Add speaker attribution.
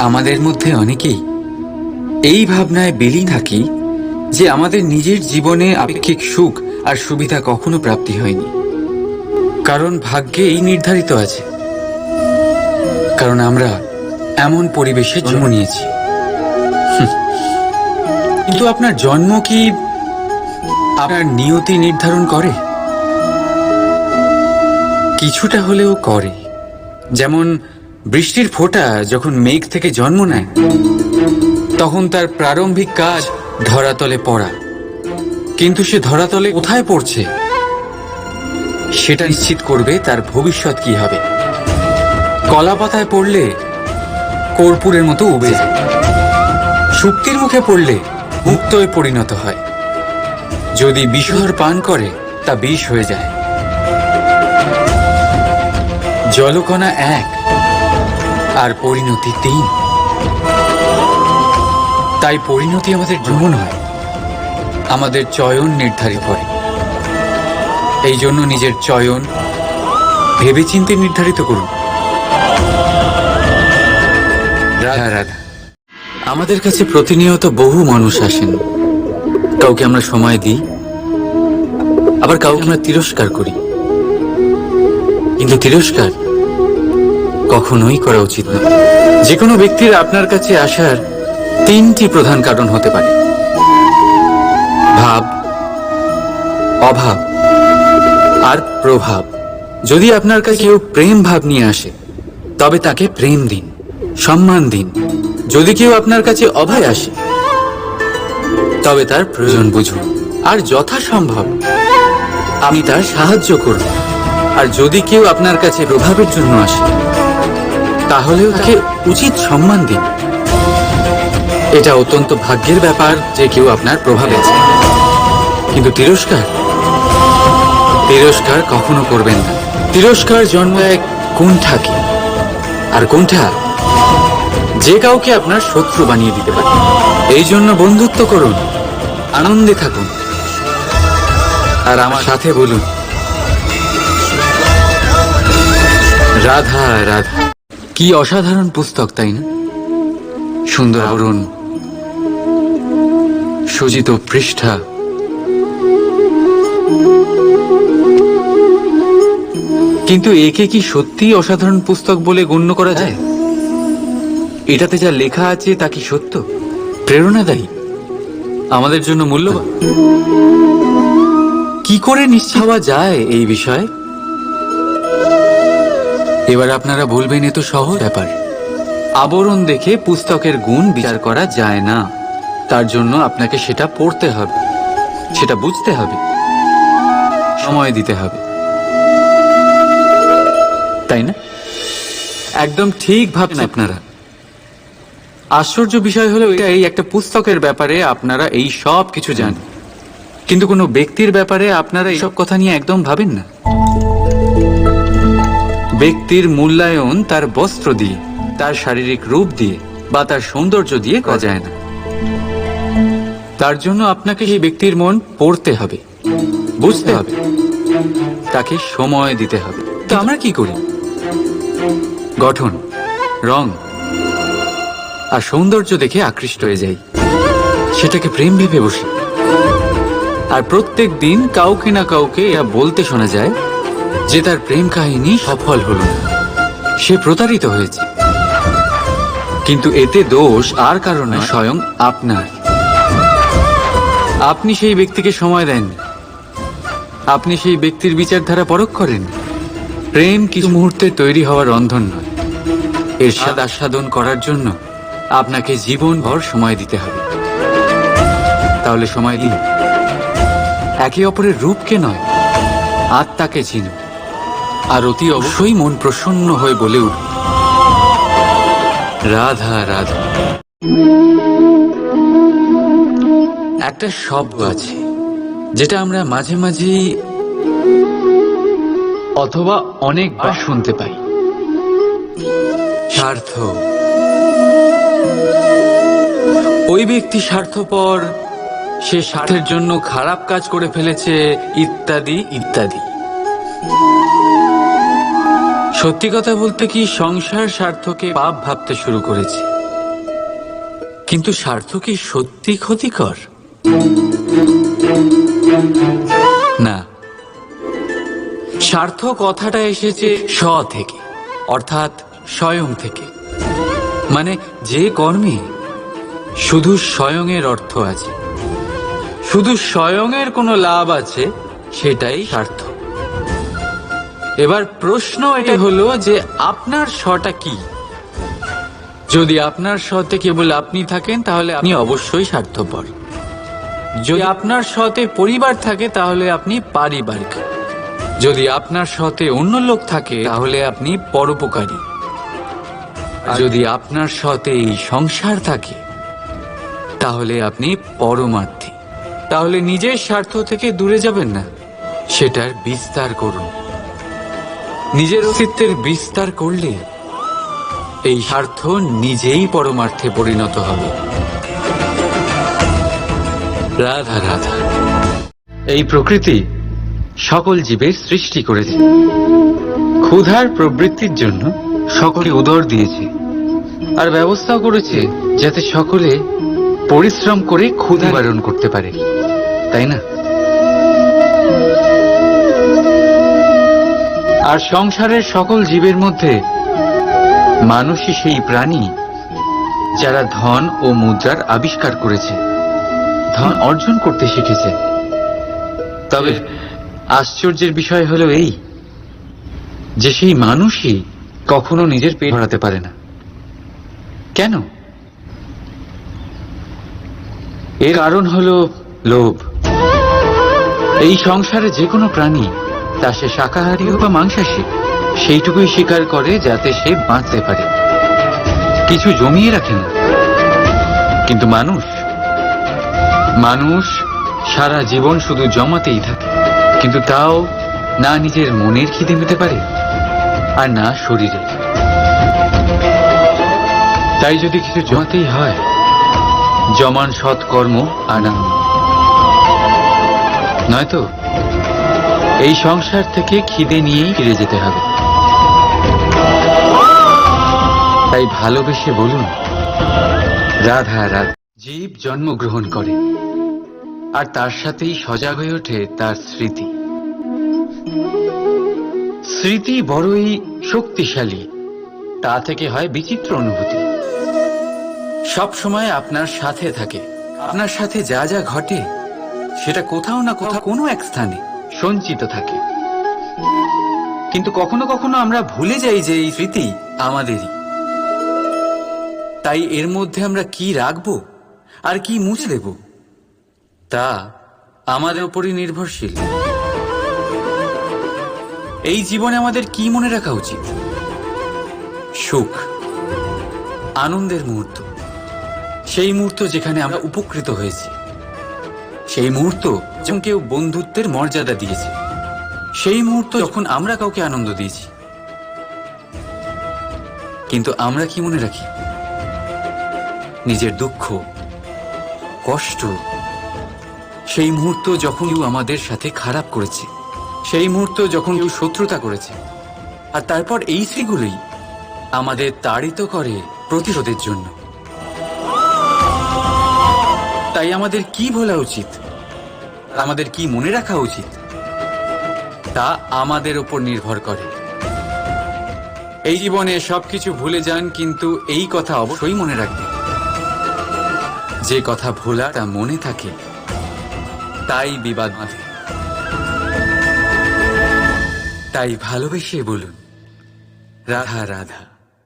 Speaker 1: আমাদের মধ্যে অনেকেই এই ভাবনায় বিলীন থাকি যে আমাদের নিজের জীবনে আপেক্ষিক সুখ আর সুবিধা কখনো প্রাপ্তি হয়নি, কারণ ভাগ্যে এই নির্ধারিত আছে, কারণ আমরা এমন পরিবেশে জন্ম নিয়েছি। কিন্তু আপনার জন্ম কি আপনার নিয়তি নির্ধারণ করে? কিছুটা হলেও করে। যেমন বৃষ্টির ফোঁটা যখন মেঘ থেকে জন্ম নেয়, তখন তার প্রারম্ভিক কাজ ধরাতলে পড়া, কিন্তু সে ধরাতলে কোথায় পড়ছে সেটা নিশ্চিত করবে তার ভবিষ্যৎ কি হবে। কলা পাতায় পড়লে কর্পূরের মতো উবে যায়, শুক্তির মুখে পড়লে মুক্তয়ে পরিণত হয়, যদি বিষহর পান করে তা বিষ হয়ে যায়। জলকণা এক আর পরিণতি তিন। তাই পরিণতি আমাদের জন্ম নয়, আমাদের চয়ন নির্ধারিত করে। এই জন্য নিজের চয়ন ভেবেচিন্তে নির্ধারিত করুন। রাধা রাধা। আমাদের কাছে প্রতিনিয়ত বহু মানুষ আসেন। কাউকে আমরা সময় দিই, আবার কাউকে আমরা তিরস্কার করি। কিন্তু তিরস্কার কখনোই করা উচিত নয়। যে কোনো ব্যক্তির আপনার কাছে আসার তিনটি প্রধান কারণ হতে পারে: ভাব, অভাব আর প্রভাব। যদি আপনার কাছে কেউ প্রেম ভাব নিয়ে আসে, তবে তাকে প্রেম দিন, সম্মান দিন। যদি কেউ আপনার কাছে অভয় আসে, তবে তার প্রয়োজন বুঝুন, আর যথাসম্ভব আপনি তার সাহায্য করুন। আর যদি কেউ আপনার কাছে প্রভাবের জন্য আসে, তাহলেও তাকে উচিত সম্মান দিন। এটা অত্যন্ত ভাগ্যের ব্যাপার যে কেউ আপনার প্রভাবে আছে। কিন্তু তিরস্কার কখনো করবেন না। তিরস্কার জন্ম এক কুণ্ঠাকে, আর কুণ্ঠা যে কাউকে আপনার শত্রু বানিয়ে দিতে পারে। এই জন্য বন্ধুত্ব করুন, আনন্দে থাকুন, আর আমার সাথে বলুন রাধা রাধা। কি অসাধারণ পুস্তক, তাই না? সুন্দর আবরণ, সজ্জিত পৃষ্ঠা, কিন্তু একে কি সত্যিই অসাধারণ পুস্তক বলে গণ্য করা যায়? এটাতে যা লেখা আছে তা কি সত্য, প্রেরণাদায়ী, আমাদের জন্য মূল্যবান? কি করে নিশ্চিত হওয়া যায় এই বিষয়ে? এবার আপনারা বলবেন, এ তো সহজ ব্যাপার। আবরণ দেখে পুস্তকের গুণ বিচার করা যায় না। তার জন্য আপনাকে সেটা পড়তে হবে, সেটা বুঝতে হবে, সময় দিতে হবে, তাই না? একদম ঠিক ভাবেন আপনারা। আশ্চর্য বিষয় হলো এই একটা পুস্তকের ব্যাপারে আপনারা এই সব কিছু জানেন, কিন্তু কোনো ব্যক্তির ব্যাপারে আপনারা এইসব কথা নিয়ে একদম ভাবেন না। ব্যক্তির মূল্যায়ন তার বস্ত্র দিয়ে, তার শারীরিক রূপ দিয়ে বা তার সৌন্দর্য দিয়ে করা যায় না। তার জন্য আপনাকে সেই ব্যক্তির মন পড়তে হবে, বুঝতে হবে, তাকে সময় দিতে হবে। তো আমরা কি করি? গঠন, রং আর সৌন্দর্য দেখে আকৃষ্ট হয়ে যাই, সেটাকে প্রেম ভেবে বসি। আর প্রত্যেক দিন কাউকে না কাউকে এটা বলতে শোনা যায় যে তার প্রেম কাহিনী সফল হল না, সে প্রতারিত হয়েছে। কিন্তু এতে দোষ আর কারণে স্বয়ং আপনার। আপনি সেই ব্যক্তিকে সময় দেননি, আপনি সেই ব্যক্তির বিচারধারা পরখ করেন। প্রেম কিছু মুহূর্তে তৈরি হওয়ার রন্ধন নয়, এর স্বাদ আস্বাদন করার জন্য আপনাকে জীবনভর সময় দিতে হবে। তাহলে সময় দিন, একে অপরের রূপকে নয়, আত্মাকে চিনুন, আর অতি অবশ্যই মন প্রসন্ন হয়ে বলে উঠুন রাধা রাধা। একটা শব্দ আছে যেটা আমরা মাঝে মাঝে অথবা অনেকবার শুনতে পাই, স্বার্থ। ওই ব্যক্তি স্বার্থপর, সে স্বার্থের জন্য খারাপ কাজ করে ফেলেছে, ইত্যাদি ইত্যাদি। সত্যি কথা বলতে কি, সংসার স্বার্থকে পাপ ভাবতে শুরু করেছে। কিন্তু স্বার্থ কি সত্যি ক্ষতিকর? না, স্বার্থ কথাটা এসেছে স্ব থেকে, অর্থাৎ স্বয়ং থেকে। মানে যে কর্মে শুধু স্বয়ংয়ের অর্থ আছে, শুধু স্বয়ংয়ের কোনো লাভ আছে, সেটাই স্বার্থ। এবার প্রশ্ন এটা হলো যে আপনার স্বটা কি? যদি আপনার স্বতে কেবল আপনি থাকেন তাহলে আপনি অবশ্যই স্বার্থপর। যদি আপনার স্বতে পরিবার থাকে তাহলে আপনি পারিবারিক। যদি আপনার স্বতে অন্য লোক থাকে তাহলে আপনি পরোপকারী। আর যদি আপনার স্বতে এই সংসার থাকে তাহলে আপনি পরমার্থী। তাহলে নিজের স্বার্থ থেকে দূরে যাবেন না, সেটার বিস্তার করুন। নিজের অস্তিত্বের বিস্তার করলে এই স্বার্থ নিজেই পরমার্থে পরিণত হবে। রাধা রাধা। এই প্রকৃতি সকল জীবের সৃষ্টি করেছে, ক্ষুধার প্রবৃত্তির জন্য সকলে উদর দিয়েছে, আর ব্যবস্থাও করেছে যাতে সকলে পরিশ্রম করে ক্ষুধা নিবারণ করতে পারে, তাই না? আর সংসারের সকল জীবের মধ্যে মানুষই সেই প্রাণী যারা ধন ও মুদ্রার আবিষ্কার করেছে, ধন অর্জন করতে শিখেছে। তবে আশ্চর্যের বিষয় হলো এই যে সেই মানুষই কখনো নিজের পেট ভরাতে পারে না। কেন? এর কারণ হলো লোভ। এই সংসারে যে কোনো প্রাণী, তা সে শাকাহারী হোক বা মাংসাশী, সেইটুকুই স্বীকার করে যাতে সে বাঁচতে পারে, কিছু জমিয়ে রাখে না। কিন্তু মানুষ সারা জীবন শুধু জমাতেই থাকে, কিন্তু তাও না নিজের মনের খিদে মেটাতে পারে আর না শরীরে। তাই যদি কিছু জমাতেই হয়, জমান সৎকর্ম আর না, নয়তো এই সংসার থেকে খিদে নিয়েই ফিরে যেতে হবে। তাই ভালোবেসে বলুন রাধা রাধা। জীব জন্মগ্রহণ করে আর তার সাথেই সজাগ হয়ে ওঠে তার স্মৃতি। স্মৃতি বড়ই শক্তিশালী, তা থেকে হয় বিচিত্র অনুভূতি। সব সময় আপনার সাথে থাকে, আপনার সাথে যা যা ঘটে সেটা কোথাও না কোথাও কোনো এক স্থানে সঞ্চিত থাকে। কিন্তু কখনো কখনো আমরা ভুলে যাই যে এই স্মৃতি আমাদেরই। তাই এর মধ্যে আমরা কি রাখবো আর কি মুছে দেব তা আমাদের উপরই নির্ভরশীল। এই জীবনে আমাদের কি মনে রাখা উচিত? সুখ, আনন্দের মুহূর্ত, সেই মুহূর্ত যেখানে আমরা উপকৃত হয়েছি, সেই মুহূর্ত যখন কেউ বন্ধুত্বের মর্যাদা দিয়েছে, সেই মুহূর্ত যখন আমরা কাউকে আনন্দ দিয়েছি। কিন্তু আমরা কি মনে রাখি? নিজের দুঃখ, কষ্ট, সেই মুহূর্ত যখন কেউ আমাদের সাথে খারাপ করেছে, সেই মুহূর্ত যখন কেউ শত্রুতা করেছে। আর তারপর এই স্মৃতিগুলোই আমাদের তাড়িত করে প্রতিশোধের জন্য। তাই আমাদের কি বলা উচিত, আমাদের কি মনে রাখা উচিত, তা আমাদের উপর নির্ভর করে। এই জীবনে সবকিছু ভুলে যান, কিন্তু এই কথা অবশ্যই মনে রাখবেন, যে কথা ভোলা তা মনে থাকে তাই বিবাদ বাঁধে। তাই ভালোবেসে বলুন রাধা রাধা।